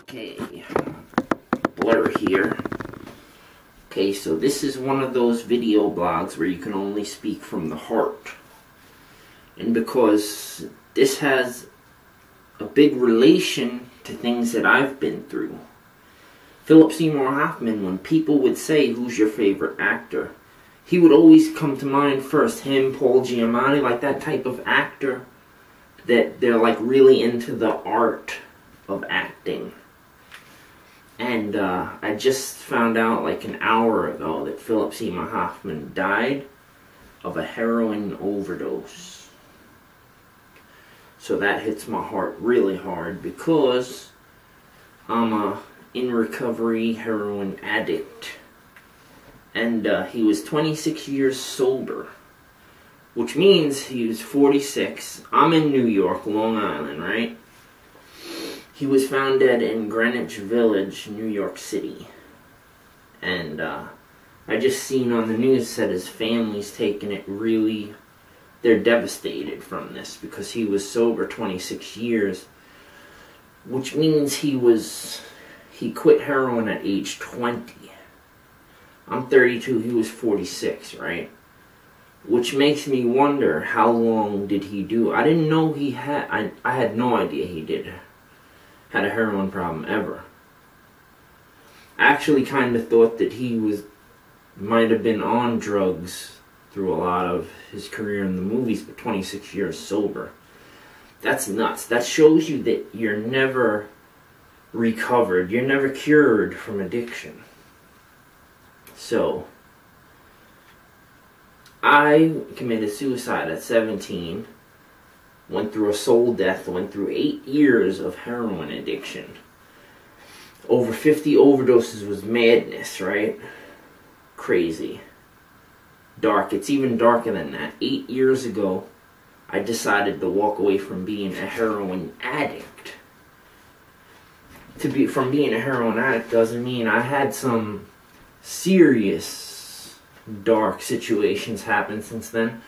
Okay, Blur here. Okay, so this is one of those video blogs where you can only speak from the heart. And because this has a big relation to things that I've been through. Philip Seymour Hoffman, when people would say, who's your favorite actor? He would always come to mind first, him, Paul Giamatti, like that type of actor that they're like really into the art of acting. And I just found out like an hour ago that Philip Seymour Hoffman died of a heroin overdose. So that hits my heart really hard because I'm a in recovery heroin addict. And he was 26 years sober, which means he was 46. I'm in New York, Long Island, right? He was found dead in Greenwich Village, New York City. And I just seen on the news that his family's taking it really, they're devastated from this because he was sober 26 years, which means he quit heroin at age 20. I'm 32, he was 46, right? Which makes me wonder, how long did he do? I didn't know he had, I had no idea he had a heroin problem ever. I actually kind of thought that he might have been on drugs through a lot of his career in the movies, but 26 years sober. That's nuts. That shows you that you're never recovered. You're never cured from addiction. So, I committed suicide at 17. Went through a soul death, went through 8 years of heroin addiction. Over 50 overdoses was madness, right? Crazy. Dark. It's even darker than that. 8 years ago, I decided to walk away from being a heroin addict. From being a heroin addict doesn't mean I had some serious dark situations happen since then.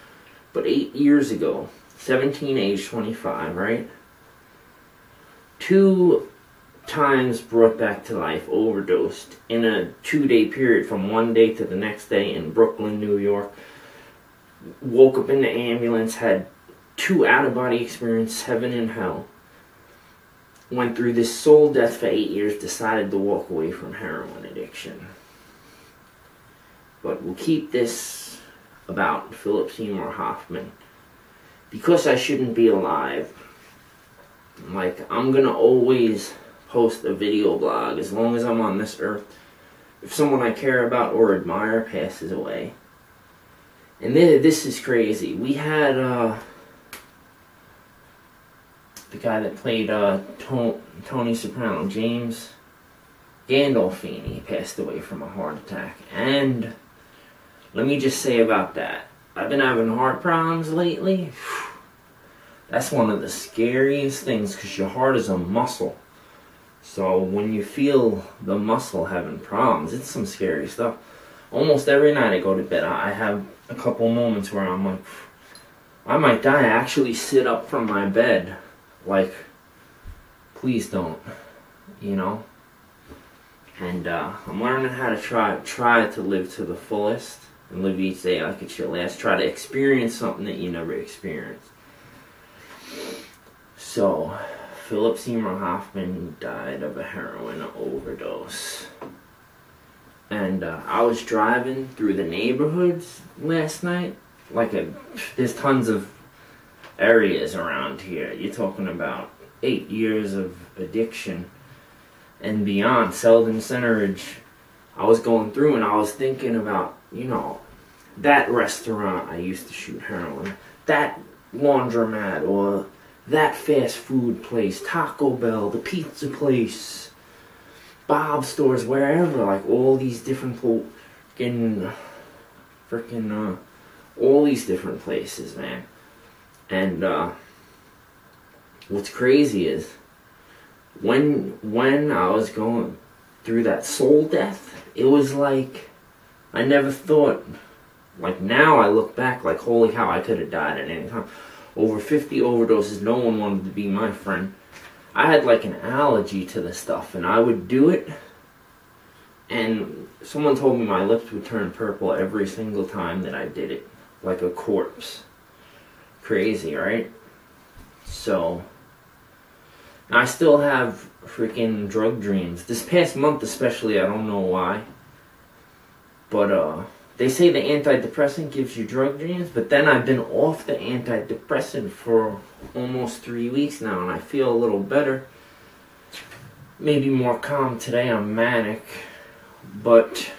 But 8 years ago, 17, age 25, right? 2 times brought back to life, overdosed in a 2-day period from one day to the next day in Brooklyn, New York. Woke up in the ambulance, had 2 out-of-body experiences, 7 in hell. Went through this soul death for 8 years, decided to walk away from heroin addiction. But we'll keep this about Philip Seymour Hoffman. Because I shouldn't be alive, like, I'm gonna always post a video blog as long as I'm on this earth. If someone I care about or admire passes away. And this is crazy. We had the guy that played Tony Soprano, James Gandolfini, passed away from a heart attack. And let me just say about that, I've been having heart problems lately. That's one of the scariest things because your heart is a muscle. So when you feel the muscle having problems, it's some scary stuff. Almost every night I go to bed, I have a couple moments where I'm like, I might die. I actually sit up from my bed like, please don't, you know? And I'm learning how to try to live to the fullest. And live each day like it's your last. Try to experience something that you never experienced. So, Philip Seymour Hoffman died of a heroin overdose. And I was driving through the neighborhoods last night. There's tons of areas around here. You're talking about 8 years of addiction and beyond. Selden Centeridge. I was going through and I was thinking about, you know, that restaurant I used to shoot heroin, that laundromat, or that fast food place, Taco Bell, the pizza place, Bob's stores, wherever, like all these different all these different places, man. And what's crazy is when I was going through that soul death, it was like I never thought, like now I look back like holy cow, I could have died at any time. Over 50 overdoses, no one wanted to be my friend. I had like an allergy to the stuff, and I would do it, and someone told me my lips would turn purple every single time that I did it, like a corpse. Crazy, right? So, I still have freaking drug dreams. This past month especially, I don't know why. But, they say the antidepressant gives you drug dreams, but then I've been off the antidepressant for almost 3 weeks now, and I feel a little better. Maybe more calm today. I'm manic. But,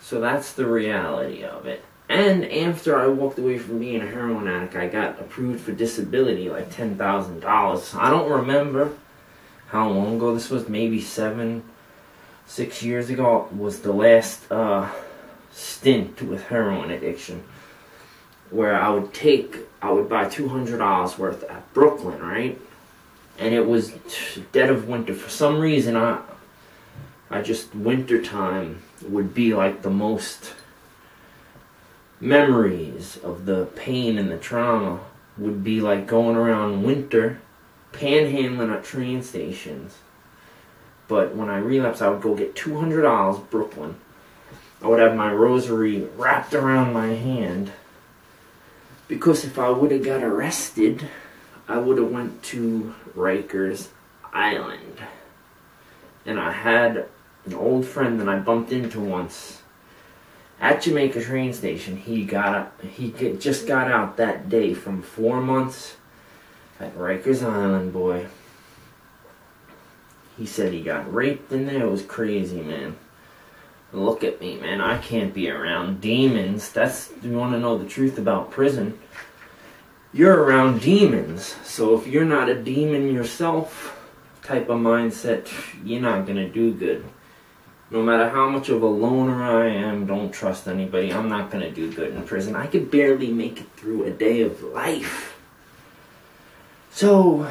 so that's the reality of it. And after I walked away from being a heroin addict, I got approved for disability, like $10,000. I don't remember how long ago this was. Maybe 6 years ago was the last stint with heroin addiction, where I would buy $200 worth at Brooklyn, right? And it was dead of winter. For some reason, I just, wintertime would be like the most memories of the pain and the trauma would be like going around winter, panhandling at train stations. But when I relapsed, I would go get $200, Brooklyn. I would have my rosary wrapped around my hand, because if I would have got arrested, I would have went to Rikers Island. And I had an old friend that I bumped into once at Jamaica train station. He just got out that day from 4 months at Rikers Island, boy. He said he got raped in there. It was crazy, man. Look at me, man. I can't be around demons. You want to know the truth about prison? You're around demons. So if you're not a demon yourself type of mindset, you're not going to do good. No matter how much of a loner I am, don't trust anybody. I'm not going to do good in prison. I could barely make it through a day of life. So,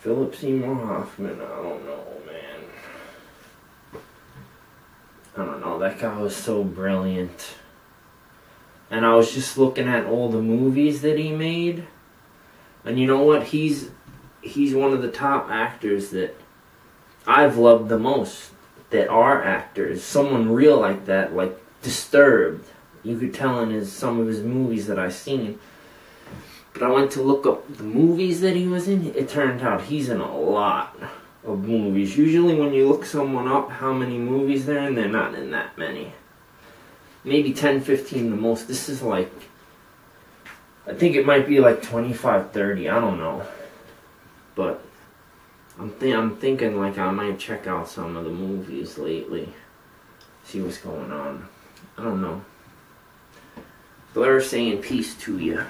Seymour Hoffman, I don't know, man. I don't know, that guy was so brilliant. And I was just looking at all the movies that he made. And you know what? He's one of the top actors that I've loved the most, that are actors. Someone real like that, like Disturbed. You could tell in some of his movies that I've seen. But I went to look up the movies that he was in. It turned out he's in a lot of movies. Usually when you look someone up how many movies they're in, they're not in that many. Maybe 10, 15 the most. This is like, I think it might be like 25, 30. I don't know. But I'm thinking like I might check out some of the movies lately. See what's going on. I don't know. BLURZ saying peace to you.